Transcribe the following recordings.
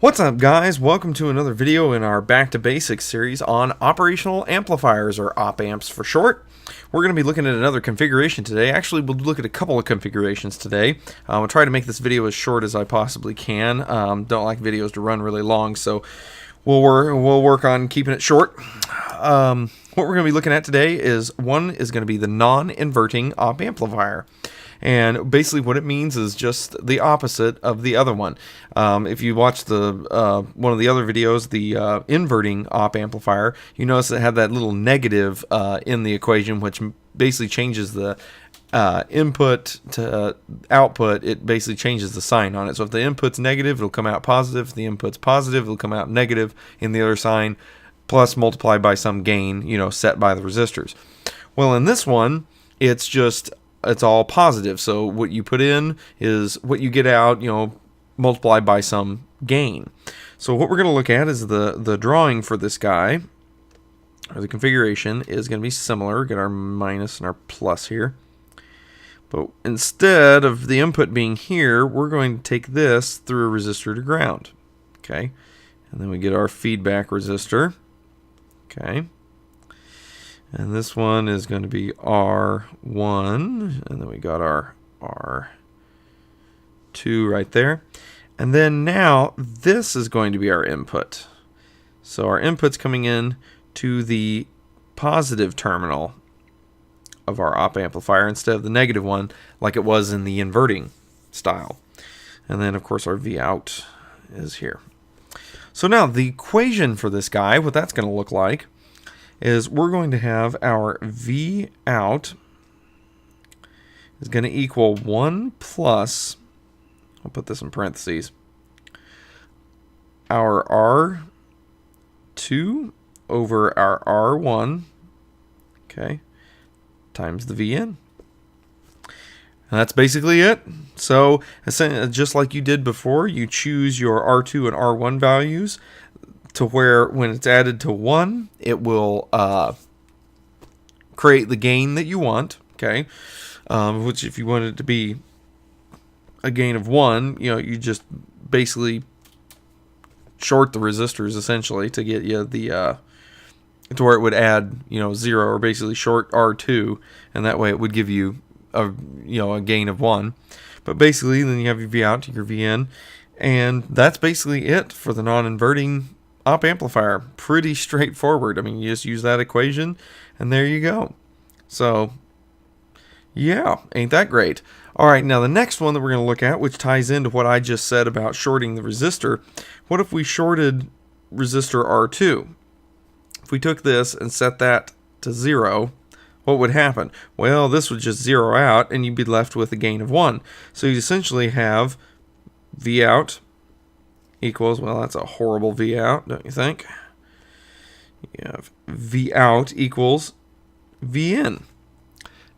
What's up, guys? Welcome to another video in our Back to Basics series on operational amplifiers, or op-amps for short. We're going to be looking at another configuration today. Actually, we'll look at a couple of configurations today. I'll try to make this video as short as I possibly can. Don't like videos to run really long, so we'll work on keeping it short. What we're going to be looking at today is going to be the non-inverting op amplifier. And basically what it means is just the opposite of the other one. If you watch the one of the other videos, the inverting op amplifier, you notice it had that little negative in the equation, which basically changes the input to output. It basically changes the sign on it. So if the input's negative, it'll come out positive. If the input's positive, it'll come out negative in the other sign, plus multiplied by some gain, set by the resistors. Well, in this one, it's all positive. So what you put in is what you get out, multiplied by some gain. So what we're going to look at is the drawing for this guy, or the configuration, is going to be similar. Get our minus and our plus here. But instead of the input being here, we're going to take this through a resistor to ground. Okay. And then we get our feedback resistor. Okay. And this one is going to be R1, and then we got our R2 right there. And then now this is going to be our input. So our input's coming in to the positive terminal of our op amplifier instead of the negative one like it was in the inverting style. And then of course our V out is here. So now the equation for this guy, what that's going to look like, is we're going to have our V out is going to equal 1 plus, I'll put this in parentheses, our R2 over our R1, okay, times the Vn. And that's basically it. So just like you did before, you choose your R2 and R1 values to where when it's added to 1, it will create the gain that you want, okay? Which if you want it to be a gain of 1, you just basically short the resistors essentially to get you the to where it would add 0, or basically short R2, and that way it would give you a gain of 1. But basically then you have your V out to your Vn, and that's basically it for the non-inverting op amplifier. Pretty straightforward. I mean, you just use that equation and there you go. So yeah, ain't that great? Alright, now the next one that we're going to look at, which ties into what I just said about shorting the resistor, what if we shorted resistor R2? If we took this and set that to 0, what would happen? Well, this would just zero out and you'd be left with a gain of 1. So you essentially have V out equals, well, that's a horrible V out, don't you think? You have V out equals V in.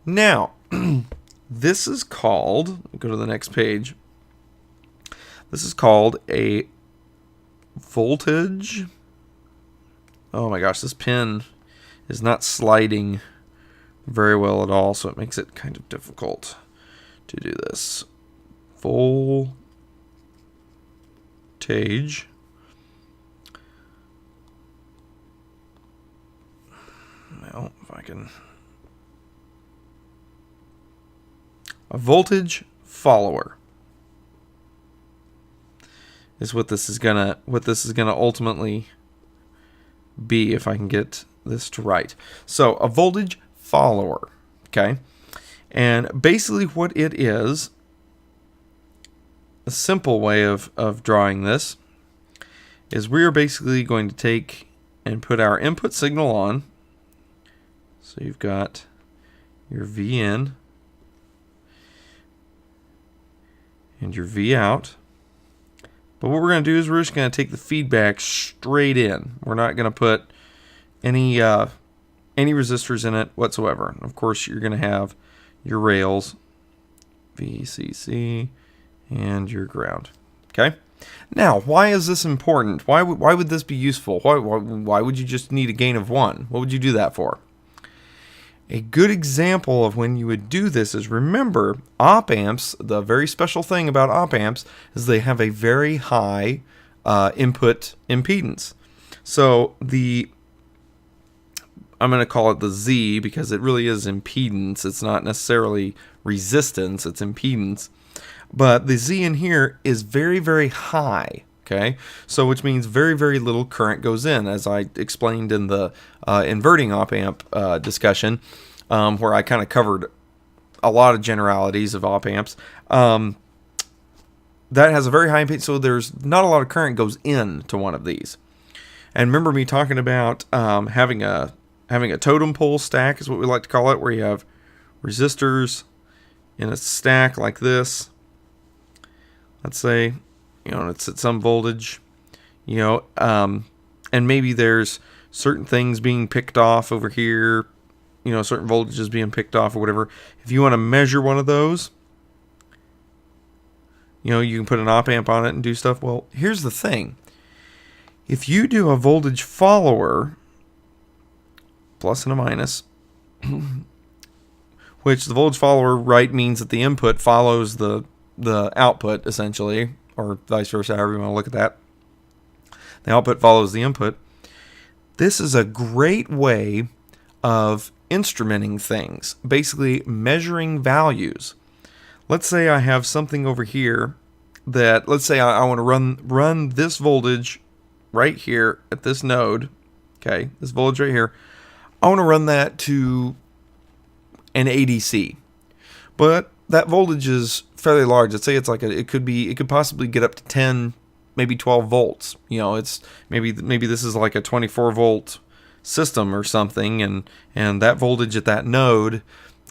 Now, this is called, go to the next page, this is called a voltage. Oh my gosh, this pen is not sliding very well at all, so it makes it kind of difficult to do this. Voltage. Well, if I can, a voltage follower is what this is gonna ultimately be, if I can get this to right. So a voltage follower, okay, and basically what it is, a simple way of drawing this is we are basically going to take and put our input signal on. So you've got your V in and your V out. But what we're going to do is we're just going to take the feedback straight in. We're not going to put any resistors in it whatsoever. Of course, you're going to have your rails, VCC, and your ground. Okay? Now, why is this important? Why would this be useful? Why would you just need a gain of 1? What would you do that for? A good example of when you would do this is, remember, op amps, the very special thing about op amps is they have a very high input impedance. So I'm going to call it the Z because it really is impedance. It's not necessarily resistance, it's impedance. But the Z in here is very, very high. Okay, so which means very, very little current goes in, as I explained in the inverting op amp discussion, where I kind of covered a lot of generalities of op amps. That has a very high impedance, so there's not a lot of current goes into one of these. And remember me talking about having a totem pole stack is what we like to call it, where you have resistors in a stack like this. Let's say, it's at some voltage, and maybe there's certain things being picked off over here, certain voltages being picked off or whatever. If you want to measure one of those, you can put an op amp on it and do stuff. Well, here's the thing. If you do a voltage follower, plus and a minus, which the voltage follower, right, means that the input follows the output, essentially, or vice versa, however you want to look at that. The output follows the input. This is a great way of instrumenting things, basically measuring values. Let's say I have something over here that, let's say I want to run this voltage right here at this node, okay, this voltage right here. I want to run that to an ADC, but that voltage is fairly large. Let's say it's like it could possibly get up to 10, maybe 12 volts. It's maybe this is like a 24 volt system or something, and that voltage at that node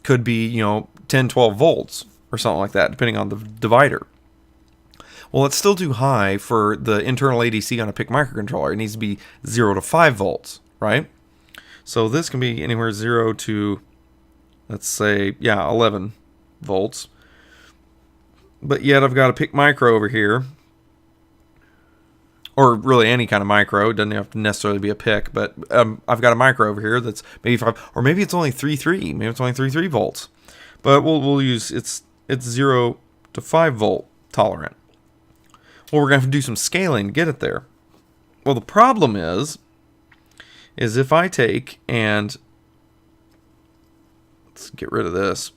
could be 10, 12 volts or something like that, depending on the divider. Well, it's still too high for the internal ADC on a PIC microcontroller. It needs to be 0 to 5 volts, right? So this can be anywhere 0 to, let's say, 11 volts. But yet I've got a PIC micro over here, or really any kind of micro. It doesn't have to necessarily be a PIC, but I've got a micro over here that's maybe 5, or maybe it's only 3.3. Maybe it's only 3.3 volts. But we'll use it's 0 to 5 volt tolerant. Well, we're going to have to do some scaling to get it there. Well, the problem is if I take and let's get rid of this.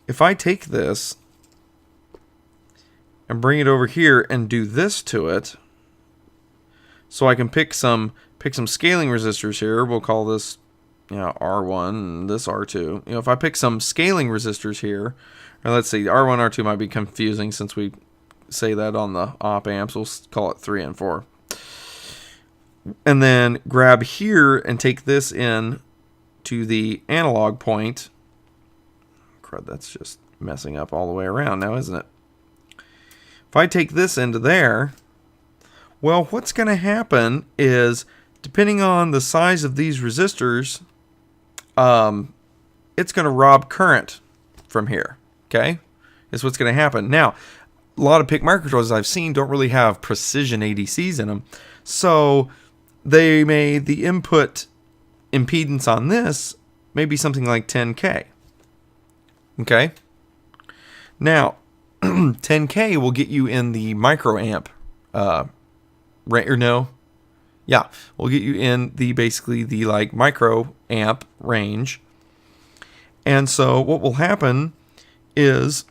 If I take this and bring it over here and do this to it, so I can pick some scaling resistors here. We'll call this R1 and this R2. If I pick some scaling resistors here, or let's see, R1, R2 might be confusing since we say that on the op amps. We'll call it 3 and 4. And then grab here and take this in to the analog point. Crud, that's just messing up all the way around now, isn't it? If I take this into there, well, what's going to happen is, depending on the size of these resistors, it's going to rob current from here. Okay? Is what's going to happen. Now, a lot of PIC microcontrollers I've seen don't really have precision ADCs in them. So the input impedance on this may be something like 10K. Okay? Now, 10K will get you in the microamp we'll get you in basically the microamp range. And so what will happen is,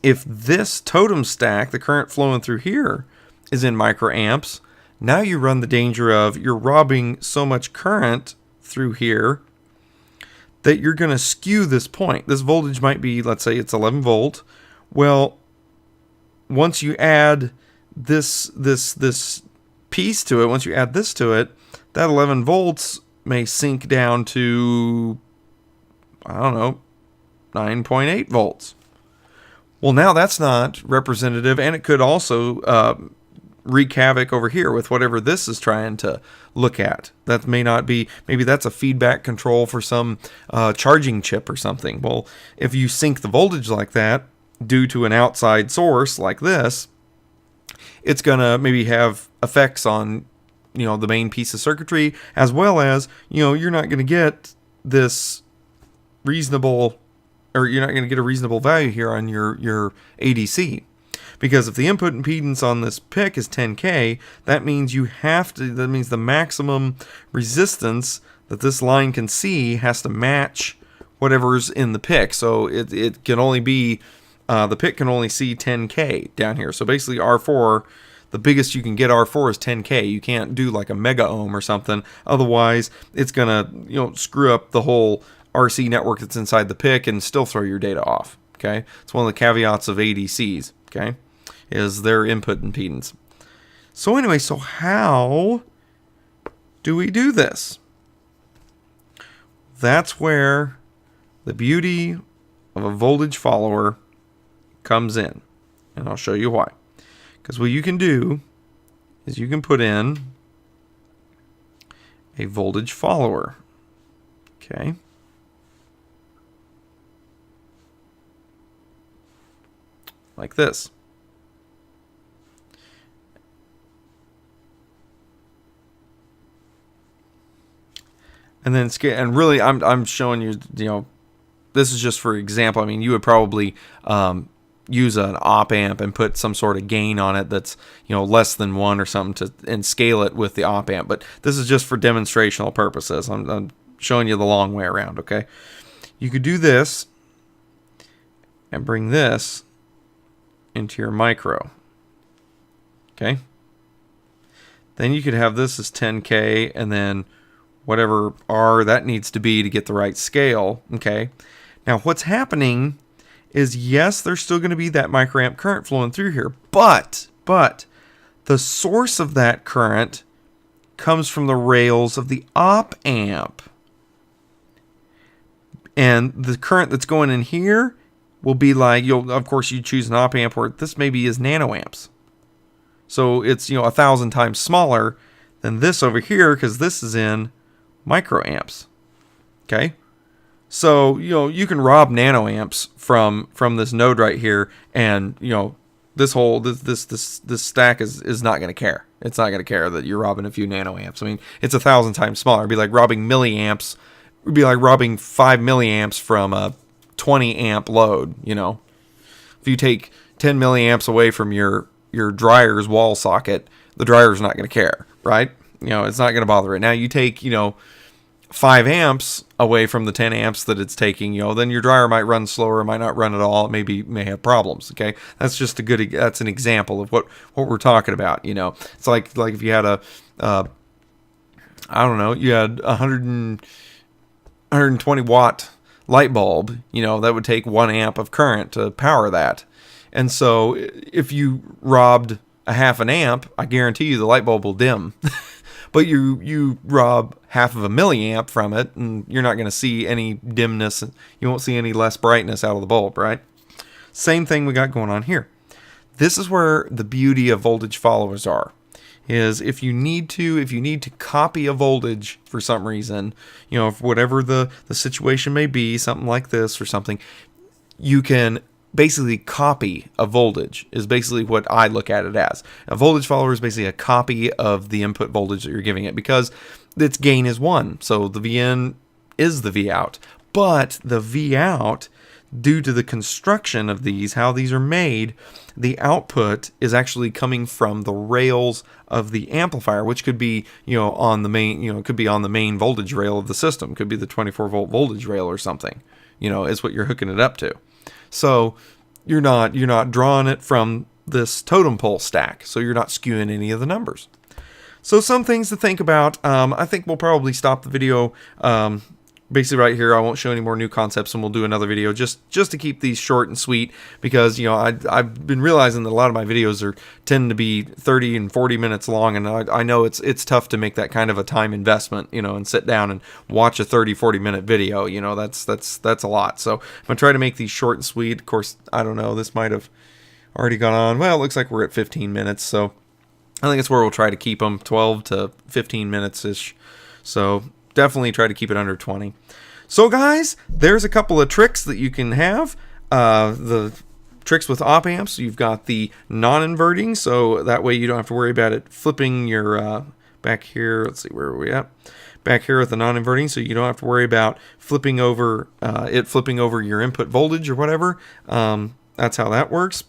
if this totem stack, the current flowing through here, is in microamps, now you run the danger of you're robbing so much current through here that you're going to skew this point. This voltage might be, let's say it's 11 volt. Well, once you add this piece to it, once you add this to it, that 11 volts may sink down to, 9.8 volts. Well, now that's not representative, and it could also wreak havoc over here with whatever this is trying to look at. That may not be, maybe that's a feedback control for some charging chip or something. Well, if you sink the voltage like that due to an outside source like this, it's going to maybe have effects on, the main piece of circuitry, as well as, you're not going to get this reasonable, or you're not going to get a reasonable value here on your ADC. Because if the input impedance on this PIC is 10K, that means that means the maximum resistance that this line can see has to match whatever's in the PIC. So it can only be, the PIC can only see 10K down here. So basically R4, the biggest you can get R4 is 10K. You can't do like a mega ohm or something. Otherwise, it's going to, screw up the whole RC network that's inside the PIC and still throw your data off. Okay. It's one of the caveats of ADCs. Okay. Is their input impedance. So anyway, so how do we do this? That's where the beauty of a voltage follower comes in. And I'll show you why. Because what you can do is you can put in a voltage follower. Okay. Like this. And then, really, I'm showing you, this is just for example. I mean, you would probably use an op-amp and put some sort of gain on it that's, less than 1 or something and scale it with the op-amp. But this is just for demonstrational purposes. I'm showing you the long way around, okay? You could do this and bring this into your micro, okay? Then you could have this as 10K and then whatever R that needs to be to get the right scale, okay? Now, what's happening is, yes, there's still going to be that microamp current flowing through here, but the source of that current comes from the rails of the op-amp. And the current that's going in here will be like, of course, you choose an op-amp where this maybe is nanoamps. So it's, 1,000 times smaller than this over here, because this is in microamps. Okay, so you can rob nanoamps from this node right here, and this whole this stack is not going to care. It's not going to care that you're robbing a few nanoamps. I mean, it's 1,000 times smaller. It'd be like robbing milliamps. It'd be like robbing 5 milliamps from a 20 amp load. If you take 10 milliamps away from your dryer's wall socket, the dryer's not going to care, right? It's not going to bother it. Now you take 5 amps away from the 10 amps that it's taking, then your dryer might run slower, might not run at all, may have problems. Okay, that's just that's an example of what we're talking about. It's like if you had a I don't know, you had 120 watt light bulb, that would take 1 amp of current to power that. And so if you robbed a half an amp, I guarantee you the light bulb will dim. But you rob half of a milliamp from it, and you're not going to see any dimness. You won't see any less brightness out of the bulb, right? Same thing we got going on here. This is where the beauty of voltage followers are. Is if you need to copy a voltage for some reason, whatever the situation may be, something like this or something, you can basically copy a voltage is basically what I look at it as. A voltage follower is basically a copy of the input voltage that you're giving it, because its gain is 1. So the VN is the V out. But the V out, due to the construction of these, how these are made, the output is actually coming from the rails of the amplifier, which could be, on the main, it could be on the main voltage rail of the system. Could be the 24 volt voltage rail or something, is what you're hooking it up to. So you're not drawing it from this totem pole stack, so you're not skewing any of the numbers. So some things to think about. I think we'll probably stop the video basically right here. I won't show any more new concepts, and we'll do another video just to keep these short and sweet, because I've been realizing that a lot of my videos tend to be 30 and 40 minutes long, and I know it's tough to make that kind of a time investment, and sit down and watch a 30-40 minute video. That's a lot. So I'm gonna try to make these short and sweet. Of course, I don't know, this might have already gone on. Well, it looks like we're at 15 minutes, so I think it's where we'll try to keep them 12 to 15 minutes ish. So definitely try to keep it under 20. So guys, there's a couple of tricks that you can have. The tricks with op amps. You've got the non-inverting, so that way you don't have to worry about it flipping your back here. Let's see, where are we at? Back here with the non-inverting, so you don't have to worry about flipping over flipping over your input voltage or whatever. That's how that works.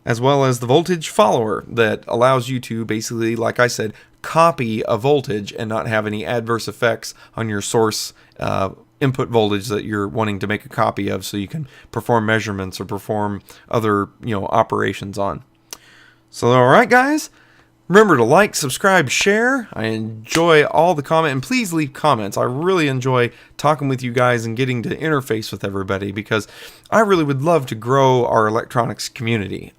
As well as the voltage follower that allows you to basically, like I said, copy a voltage and not have any adverse effects on your source input voltage that you're wanting to make a copy of, so you can perform measurements or perform other operations on. So all right, guys. Remember to like, subscribe, share. I enjoy all the comment, and please leave comments. I really enjoy talking with you guys and getting to interface with everybody, because I really would love to grow our electronics community.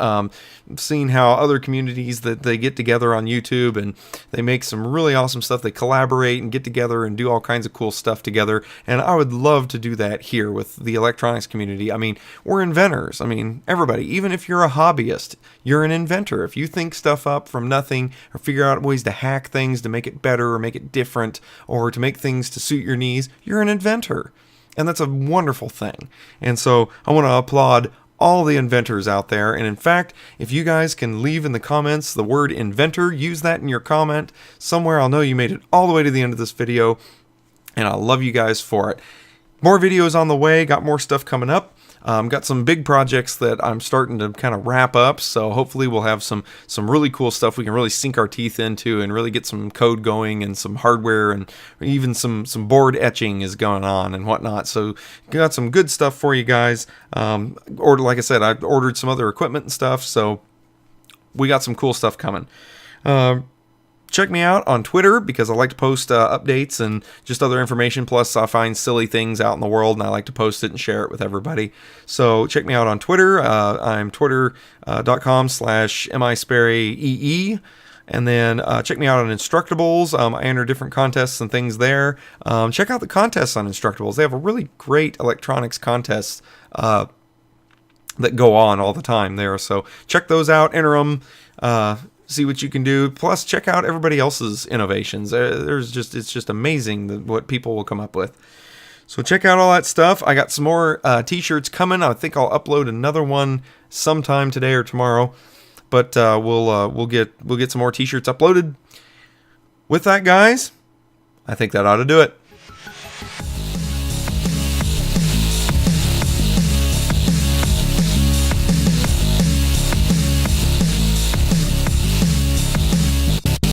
Seeing how other communities that they get together on YouTube and they make some really awesome stuff. They collaborate and get together and do all kinds of cool stuff together. And I would love to do that here with the electronics community. I mean, we're inventors. I mean, everybody, even if you're a hobbyist, you're an inventor. If you think stuff up from nothing or figure out ways to hack things to make it better or make it different or to make things to suit your needs, you're an inventor. And that's a wonderful thing. And so I want to applaud all the inventors out there. And in fact, if you guys can leave in the comments the word inventor, use that in your comment somewhere, I'll know you made it all the way to the end of this video. And I love you guys for it. More videos on the way, got more stuff coming up. Got some big projects that I'm starting to kind of wrap up, so hopefully we'll have some really cool stuff we can really sink our teeth into and really get some code going and some hardware, and even some board etching is going on and whatnot. So got some good stuff for you guys. Like I said, I've ordered some other equipment and stuff, so we got some cool stuff coming. Check me out on Twitter, because I like to post updates and just other information. Plus, I find silly things out in the world, and I like to post it and share it with everybody. So check me out on Twitter. I'm twitter.com/misperryee. And then check me out on Instructables. I enter different contests and things there. Check out the contests on Instructables. They have a really great electronics contests that go on all the time there. So check those out, enter them. See what you can do. Plus, check out everybody else's innovations. It's just amazing what people will come up with. So check out all that stuff. I got some more t-shirts coming. I think I'll upload another one sometime today or tomorrow. But we'll get some more t-shirts uploaded. With that, guys, I think that ought to do it.